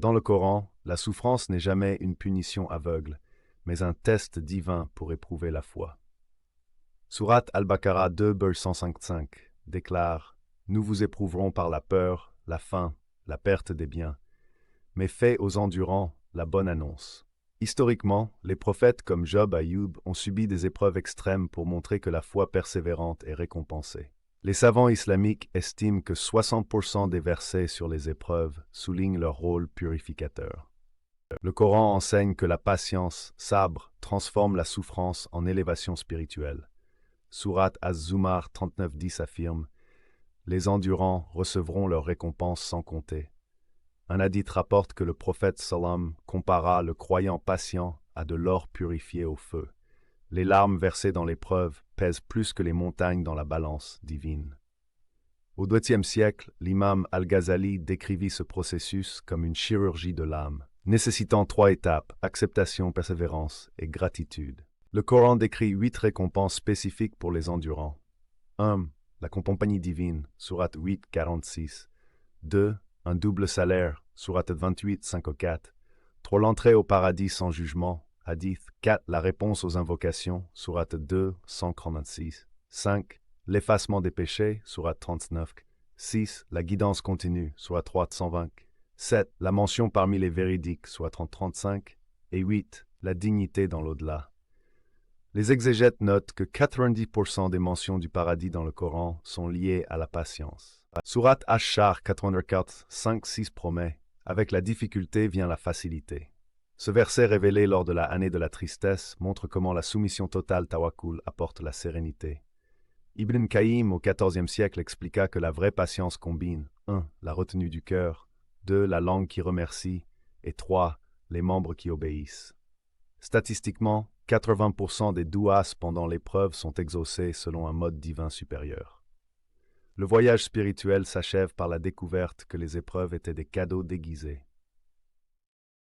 Dans le Coran, la souffrance n'est jamais une punition aveugle, mais un test divin pour éprouver la foi. Sourate Al-Baqarah 2, verset 155 déclare « Nous vous éprouverons par la peur, la faim, la perte des biens, mais fait aux endurants la bonne annonce. » Historiquement, les prophètes comme Job Ayoub ont subi des épreuves extrêmes pour montrer que la foi persévérante est récompensée. Les savants islamiques estiment que 60% des versets sur les épreuves soulignent leur rôle purificateur. Le Coran enseigne que la patience, sabre, transforme la souffrance en élévation spirituelle. Sourate Az-Zumar 39:10 affirme « Les endurants recevront leur récompense sans compter. » Un hadith rapporte que le prophète sallam compara le croyant patient à de l'or purifié au feu. Les larmes versées dans l'épreuve pèsent plus que les montagnes dans la balance divine. Au XIIe siècle, l'imam Al-Ghazali décrivit ce processus comme une chirurgie de l'âme, nécessitant 3 étapes, acceptation, persévérance et gratitude. Le Coran décrit 8 récompenses spécifiques pour les endurants. 1. La compagnie divine, sourate 8, 46. 2. Un double salaire, sourate 28, 5 au 4. 3. L'entrée au paradis sans jugement, hadith 4. La réponse aux invocations, sourate 2, 146. 5. L'effacement des péchés, sourate 39. 6. La guidance continue, sourate 3, 120. 7. La mention parmi les véridiques, soit 35. Et 8. La dignité dans l'au-delà. Les exégètes notent que 90% des mentions du paradis dans le Coran sont liées à la patience. Sourate Ash-Shar 84, 5-6 promet « Avec la difficulté vient la facilité ». Ce verset révélé lors de la année de la tristesse montre comment la soumission totale tawakkul apporte la sérénité. Ibn Qayyim au XIVe siècle expliqua que la vraie patience combine 1. La retenue du cœur, 2. La langue qui remercie et 3. Les membres qui obéissent. Statistiquement, 80% des douas pendant l'épreuve sont exaucés selon un mode divin supérieur. Le voyage spirituel s'achève par la découverte que les épreuves étaient des cadeaux déguisés.